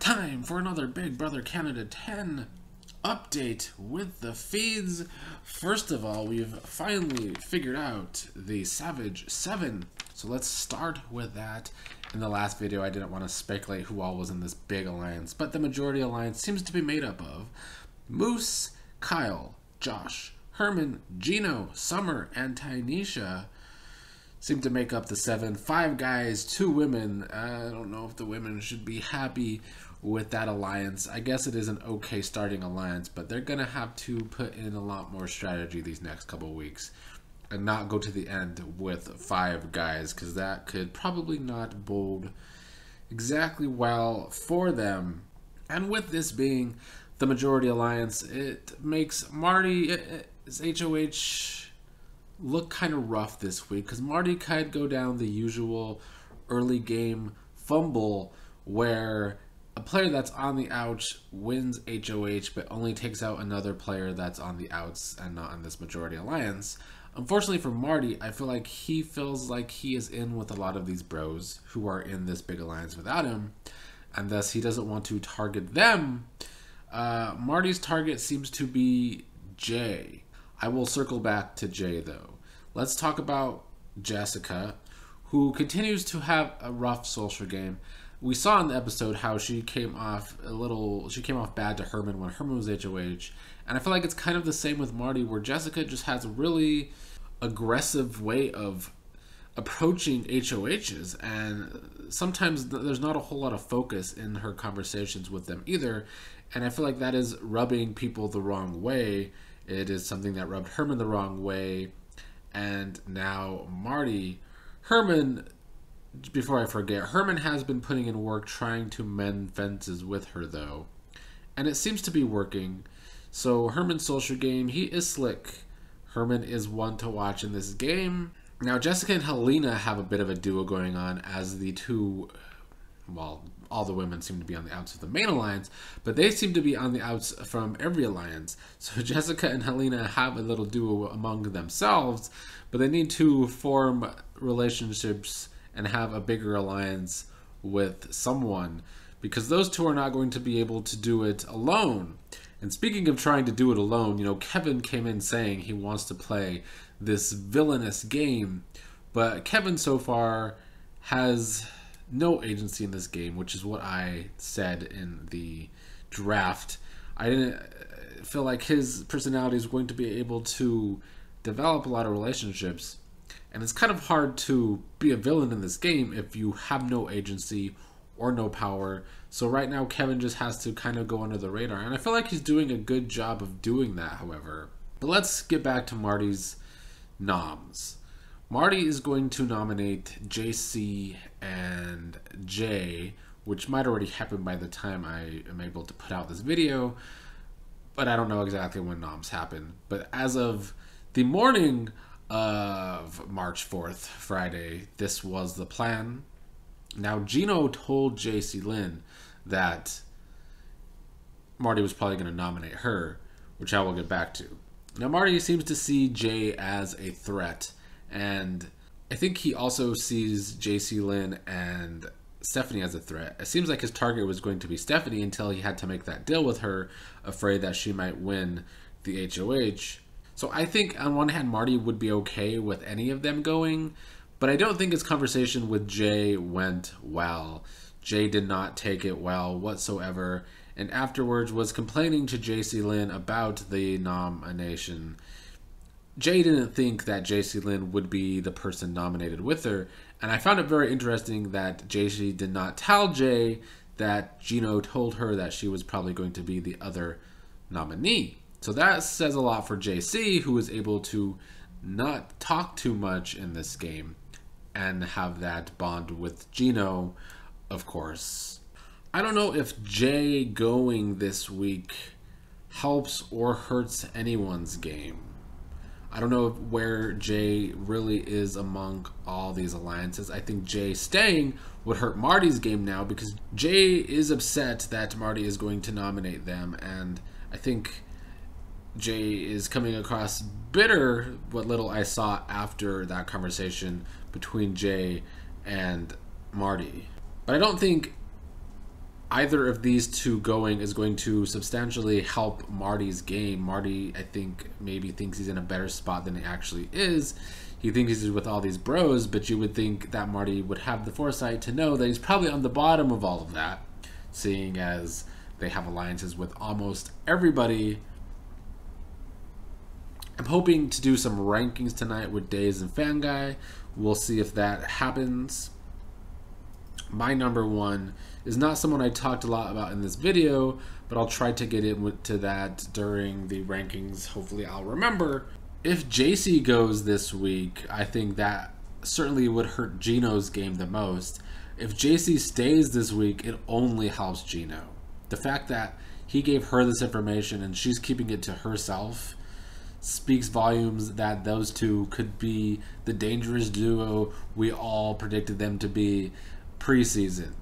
Time for another Big Brother Canada 10 update with the feeds. First of all, we've finally figured out the Savage 7. So let's start with that. In the last video, I didn't want to speculate who all was in this big alliance, but the majority alliance seems to be made up of Moose, Kyle, Josh, Herman, Gino, Summer, and Tynesha. Seem to make up the 7. 5 guys, 2 women. I don't know if the women should be happy with that alliance. I guess it is an okay starting alliance, but they're gonna have to put in a lot more strategy these next couple weeks and not go to the end with 5 guys, because that could probably not bode exactly well for them. And with this being the majority alliance, it makes Marty's HOH look kind of rough this week, because Marty could go down the usual early game fumble where a player that's on the outs wins HOH but only takes out another player that's on the outs and not in this majority alliance. Unfortunately for Marty, I feel like he feels like he is in with a lot of these bros who are in this big alliance without him, and thus he doesn't want to target them. Marty's target seems to be Jay. I will circle back to Jay though. Let's talk about Jessica, who continues to have a rough social game. We saw in the episode how she came off bad to Herman when Herman was HOH, and I feel like it's kind of the same with Marty, where Jessica just has a really aggressive way of approaching HOHs, and sometimes there's not a whole lot of focus in her conversations with them either, and I feel like that is rubbing people the wrong way. It is something that rubbed Herman the wrong way, and now Marty. Herman, before I forget, Herman has been putting in work trying to mend fences with her though, and it seems to be working. So Herman's social game, he is slick. Herman is one to watch in this game. Now Jessica and Helena have a bit of a duo going on as the two, well, all the women seem to be on the outs of the main alliance, but they seem to be on the outs from every alliance. So Jessica and Helena have a little duo among themselves, but they need to form relationships and have a bigger alliance with someone, because those two are not going to be able to do it alone. And speaking of trying to do it alone, you know, Kevin came in saying he wants to play this villainous game, but Kevin so far has no agency in this game, which is what I said in the draft. I didn't feel like his personality is going to be able to develop a lot of relationships, and it's kind of hard to be a villain in this game if you have no agency or no power. So right now Kevin just has to kind of go under the radar, and I feel like he's doing a good job of doing that, however. But let's get back to Marty's noms. Marty is going to nominate JC and Jay, which might already happen by the time I am able to put out this video, but I don't know exactly when noms happen. But as of the morning of March 4th, Friday, this was the plan. Now Gino told JC Lynn that Marty was probably going to nominate her, which I will get back to. Now Marty seems to see Jay as a threat, and I think he also sees JC Lynn and Stephanie as a threat. It seems like his target was going to be Stephanie until he had to make that deal with her, afraid that she might win the HOH. So I think on one hand Marty would be okay with any of them going, but I don't think his conversation with Jay went well. Jay did not take it well whatsoever, and afterwards was complaining to JC Lynn about the nomination. Jay didn't think that JC Lynn would be the person nominated with her, and I found it very interesting that JC did not tell Jay that Gino told her that she was probably going to be the other nominee. So that says a lot for JC, who was able to not talk too much in this game and have that bond with Gino, of course. I don't know if Jay going this week helps or hurts anyone's game. I don't know where Jay really is among all these alliances. I think Jay staying would hurt Marty's game now, because Jay is upset that Marty is going to nominate them, and I think Jay is coming across bitter, what little I saw after that conversation between Jay and Marty. But I don't think either of these two going is going to substantially help Marty's game. Marty, I think, maybe thinks he's in a better spot than he actually is. He thinks he's with all these bros, but you would think that Marty would have the foresight to know that he's probably on the bottom of all of that, seeing as they have alliances with almost everybody. I'm hoping to do some rankings tonight with Days and Fanguy. We'll see if that happens. My number one is not someone I talked a lot about in this video, but I'll try to get into that during the rankings. Hopefully I'll remember. If JC goes this week, I think that certainly would hurt Gino's game the most. If JC stays this week, it only helps Gino. The fact that he gave her this information and she's keeping it to herself speaks volumes that those two could be the dangerous duo we all predicted them to be preseason.